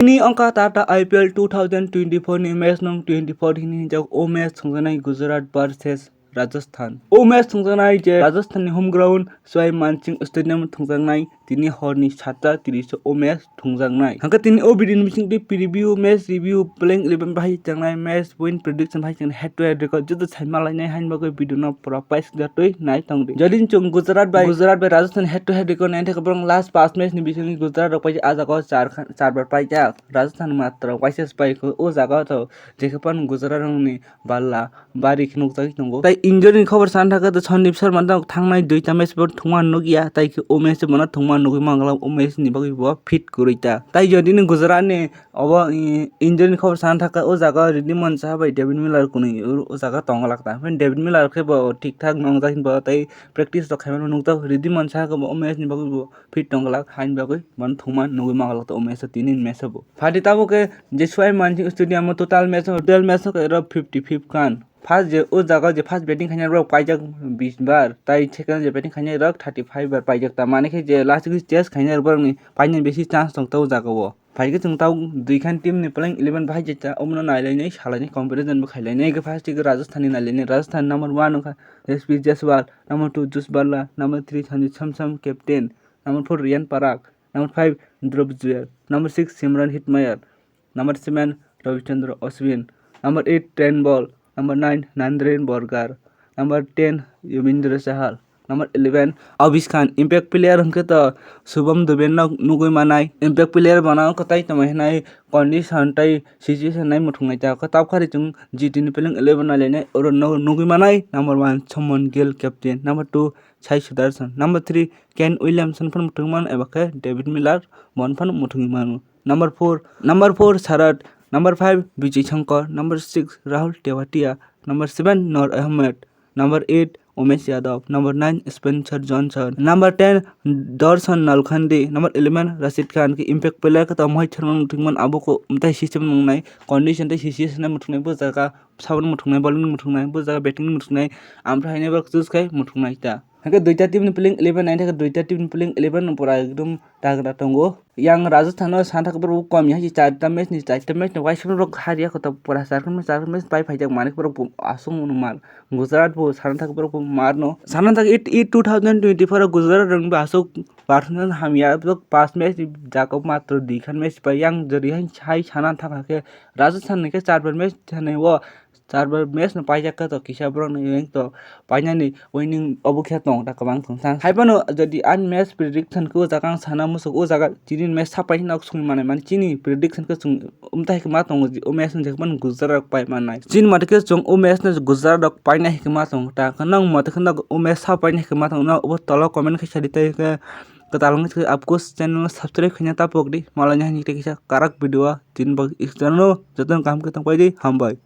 Ini angka tata IPL 2024 ni match nong 24 ni jak o match thungjanai Gujarat versus Rajasthan. O match thungjanai je Rajasthan ni home ground subhman stadium thungjanai tini horni 7:30 o match thungjanai. Hangka tini o video ni bising preview match review playing 11 bahai jangnai match win prediction bahai jang head to head record jutu saima lainai hain bagai video na pura pais gatoi nai tongde. Jadin chung Gujarat by Rajasthan head to head record nain thak brong last 5 match ni bising Gujarat rok pai aja ko 4 bar pai ja Rajasthan matra wises pai ko o jaga to jekepan Gujarat ni balla bari khinuk jai tongo. Tai injury खबर सान थाका त सन्दीप शर्मा त थांनाय दुईटा match बर थुंमा नगिया ताइ ओ match बना थुंमा नगि मंगला ओ मैच नि बगि ब फिट गुरैता ताइ जदि नि गुजरात ने अब इंजरी खबर सान थाका ओ जागा रिदि मनसा बाय डेभिड मिलर कुनि ओ जागा तंग लागता फेन डेभिड मिलर के ब ठीक ठाक नंग जाहिन ब ताइ प्र्याक्टिस त खाइमा नुक त रिदि मनसा के ओ मैच नि बगि ब फिट तंग लाग हाइन बगि बन थुंमा नगि मंगला त ओ मैच तीन मैच बो फाटि ताबो के जेसवाय मानसिंग स्टेडियम टोटल मैच के र 55 कान फास्ट जे ओ जागा जे फास्ट बैटिंग खाने रक पाइजक 20 बार ताइ सेकंड जे बैटिंग खाने रक 35 बार पाइजक ता माने के जे लास्ट के चेस खाने बर नि पाइने बेसी चांस दं त जागा वो फाइके जों ताउ दुई खान टीम नि प्लेइंग 11 भाइ जेता ओमनो नाइलाइनै सालाइनै कम्पेरिजन बो खाइलाइनै के फास्ट के राजस्थान नि नाइलाइनै राजस्थान नंबर 1 का एसपी जसवाल नंबर 2 जुसबाला नंबर 3 संजीत समसम captain number 4 Riyan Parag number 5 Dhruv Jurel number 6 Shimron Hetmyer number 7 Ravichandran Ashwin number 8 10 Boult number 9 Nandre Burger number 10 Yuzvendra Chahal number 11 Avesh Khan impact player हमके त शुभम दुबे नुगै मानाय इम्पैक्ट प्लेयर बनाओ कतै त महिनाय कंडीशन तै सिचुएशन नै मुथुंगै ता कताब खारि जों जीटी नि प्लेइंग 11 नालेनै और नुगै मानाय number 1 Shubman Gill captain number 2 Sai Sudharsan number 3 Kane Williamson फन मुथुंगमान एबा के डेभिड मिलर मन फन मुथुंगमान number 4 Sharad number 5 Vijay Shankar number 6 Rahul Tewatia number 7 Noor Ahmad number 8 Umesh Yadav number 9 Spencer Johnson number 10 Darshan Nalkande number 11 Rashid Khan की इम्पैक्ट प्लेयर का तमय छरमन मुथुंगमान आबो को उमता सिस्टम नंगनाय कंडीशन तै सिचुएशन मुथुंगनाय बो जागा सावन मुथुंगनाय बॉलिंग मुथुंगनाय बो जागा बैटिंग मुथुंगनाय आमफ्राय हायने बक जुसखाय मुथुंगनाय ता हके दुईटा टीम नि प्लेइंग 11 नाइन थके दुईटा टीम नि प्लेइंग 11 पूरा एकदम तागड़ा तंगो yang Rajasthan santak ber kom ya चारटा मैच नि चारटा मैच न वाइस रक हारिया को त पूरा चारटा मैच पाइ फाइजक माने बर आसुं मार गुजरात बो santak बर मारनो santak 2024 गुजरात रंग आसु पार्सनल हामिया 5 मैच जाको मात्र दिखान मैच पाइ yang जरि हाइ छाइ छाना थाका के राजस्थान ने के 4 बार मैच थाने वो 4 बार मैच न पाइजक का त किसा बर न तो पाइनानि विनिंग अबु खे तंग ता कबां थंसा हाइबानो जदि आन मैच प्रेडिक्शन को जागां साना मुसु ओ जागा चिनिन मैच सापाइ नक सुं माने चिनि प्रेडिक्शन को सुं उमता के मा तंग ओ मैच न जेकमन गुजरात पाइ मानाय चिन माते के जों ओ मैच न गुजरात रक पाइ नाहि के मा तंग ता कनंग मते खन ओ मैच सापाइ नाहि के मा तंग न ओ तल कमेंट के सदितै के कतालंग के आपको चैनल सब्सक्राइब खnya ता पगdi malanya नि के कारक वीडियो दिन बग इस जतन काम के तंग पाइ हम बाय